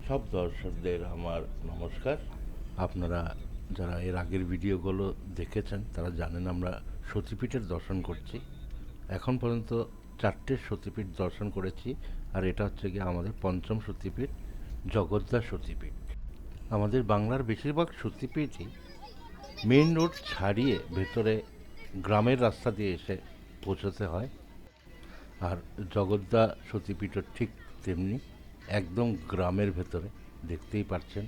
সব দর্শকদের আমার নমস্কার। আপনারা যারা এর আগের ভিডিওগুলো দেখেছেন তারা জানেন আমরা সতীপীঠের দর্শন করছি। এখন পর্যন্ত 4টে সতীপীঠ দর্শন করেছি, আর এটা হচ্ছে গিয়ে আমাদের পঞ্চম সতীপীঠ, জগদ্দা সতীপীঠ। আমাদের বাংলার বেশিরভাগ সতীপীঠই মেইন রোড ছাড়িয়ে ভেতরে গ্রামের রাস্তা দিয়ে এসে পৌঁছতে হয়, আর জগদ্দা সতীপীঠও ঠিক তেমনি, একদম গ্রামের ভেতরে। দেখতেই পাচ্ছেন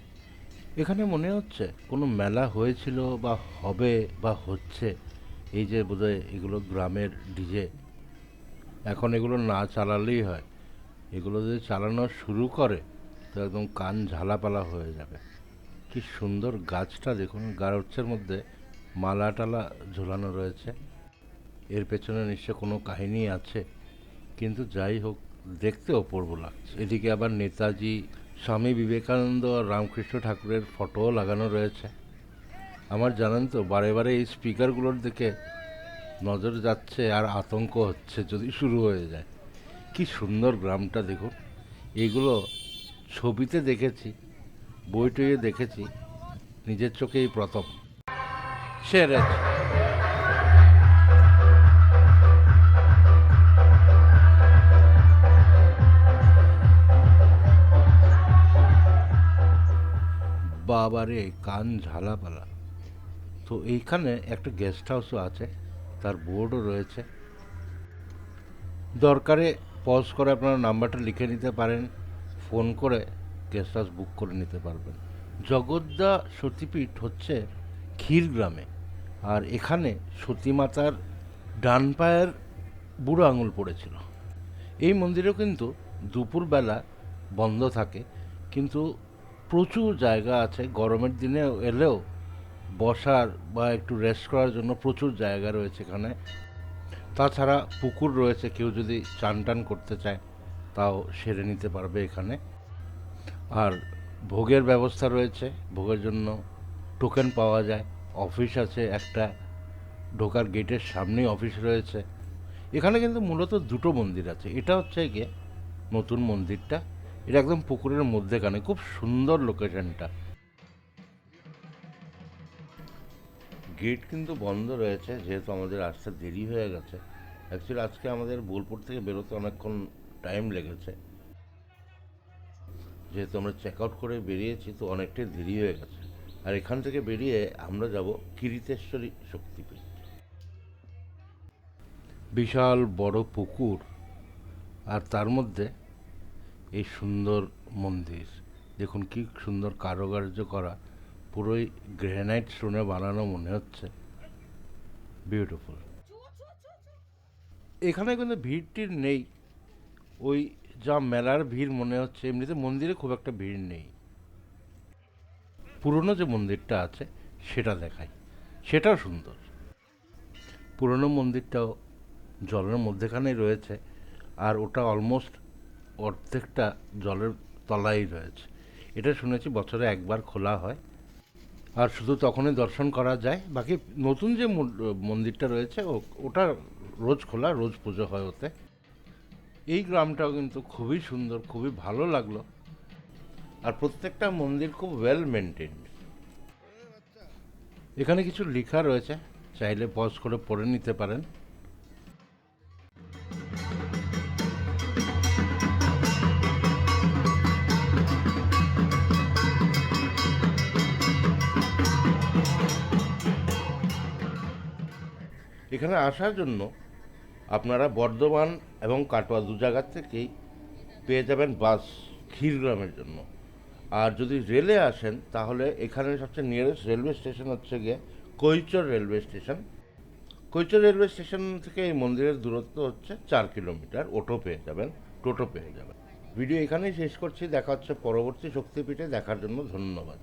এখানে মনে হচ্ছে কোনো মেলা হয়েছিল বা হবে বা হচ্ছে। এই যে বোধহয় এগুলো গ্রামের ডিজে, এখন এগুলো না চালালেই হয়। এগুলো যদি চালানো শুরু করে তো একদম কান ঝালাপালা হয়ে যাবে। কি সুন্দর গাছটা দেখুন, গাছের মধ্যে মালা টালা ঝোলানো রয়েছে। এর পেছনে নিশ্চয় কোনো কাহিনী আছে, কিন্তু যাই হোক দেখতে অপূর্ব লাগছে। এদিকে আবার নেতাজি, স্বামী বিবেকানন্দ আর রামকৃষ্ণ ঠাকুরের ফটোও লাগানো রয়েছে। আমার জানেন তো বারে বারে এই স্পিকারগুলোর দিকে নজর যাচ্ছে আর আতঙ্ক হচ্ছে যদি শুরু হয়ে যায়। কি সুন্দর গ্রামটা দেখুন। এইগুলো ছবিতে দেখেছি, বই টইয়ে দেখেছি, নিজের চোখেই প্রথম সেরেছে। বাবারে কান ঝালাপালা। তো এইখানে একটা গেস্ট হাউসও আছে, তার বোর্ডও রয়েছে। দরকারে পজ করে আপনারা নাম্বারটা লিখে নিতে পারেন, ফোন করে গেস্ট হাউস বুক করে নিতে পারবেন। জগদ্দা সতীপীঠ হচ্ছে ক্ষীরগ্রামে, আর এখানে সতীমাতার ডান পায়ের বুড়ো আঙুল পড়েছিল। এই মন্দিরেও কিন্তু দুপুরবেলা বন্ধ থাকে, কিন্তু প্রচুর জায়গা আছে। গরমের দিনে এলেও বসার বা একটু রেস্ট করার জন্য প্রচুর জায়গা রয়েছে এখানে। তাছাড়া পুকুর রয়েছে, কেউ যদি চান টান করতে চায় তাও সেরে নিতে পারবে এখানে। আর ভোগের ব্যবস্থা রয়েছে, ভোগের জন্য টোকেন পাওয়া যায়। অফিস আছে একটা, ঢোকার গেটের সামনেই অফিস রয়েছে। এখানে কিন্তু মূলত দুটো মন্দির আছে। এটা হচ্ছে গিয়ে নতুন মন্দিরটা, এটা একদম পুকুরের মধ্যেখানে, খুব সুন্দর লোকেশনটা। গেট কিন্তু বন্ধ রয়েছে যেহেতু আমাদের আসতে দেরি হয়ে গেছে। অ্যাকচুয়ালি আজকে আমাদের বোলপুর থেকে বেরোতে অনেকক্ষণ টাইম লেগেছে, যেহেতু আমরা চেক আউট করে বেরিয়েছি তো অনেকটাই দেরি হয়ে গেছে। আর এখান থেকে বেরিয়ে আমরা যাব কিরিতেশ্বরী শক্তিপীঠ। বিশাল বড় পুকুর, আর তার মধ্যে এই সুন্দর মন্দির। দেখুন কি সুন্দর কারুকার্য করা, পুরোই গ্রানাইট স্টোনে বানানো মনে হচ্ছে। বিউটিফুল। এখানে কিন্তু ভিড় টিড় নেই, ওই যা মেলার ভিড় মনে হচ্ছে। এমনিতে মন্দিরে খুব একটা ভিড় নেই। পুরনো যে মন্দিরটা আছে সেটা দেখাই, সেটাও সুন্দর। পুরনো মন্দিরটাও জলের মধ্যেখানেই রয়েছে, আর ওটা অলমোস্ট অর্ধেকটা জলের তলায় রয়েছে। এটা শুনেছি বছরে একবার খোলা হয়, আর শুধু তখনই দর্শন করা যায়। বাকি নতুন যে মন্দিরটা রয়েছে ওটা রোজ খোলা, রোজ পুজো হয় ওতে। এই গ্রামটাও কিন্তু খুবই সুন্দর, খুবই ভালো লাগলো। আর প্রত্যেকটা মন্দির খুব ওয়েল মেনটেন্ড। এখানে কিছু লেখা রয়েছে, চাইলে পজ করে পড়ে নিতে পারেন। এখানে আসার জন্য আপনারা বর্ধমান এবং কাটোয়া দু জায়গার থেকেই পেয়ে যাবেন বাস ক্ষীরগ্রামের জন্য। আর যদি রেলে আসেন তাহলে এখানে সবচেয়ে নিয়ারেস্ট রেলওয়ে স্টেশন হচ্ছে গিয়ে Kaichar railway station. Kaichar railway station থেকে এই মন্দিরের দূরত্ব হচ্ছে 4 কিলোমিটার। অটো পেয়ে যাবেন, টোটো পেয়ে যাবেন। ভিডিও এখানেই শেষ করছি, দেখা হচ্ছে পরবর্তী শক্তিপীঠে। দেখার জন্য ধন্যবাদ।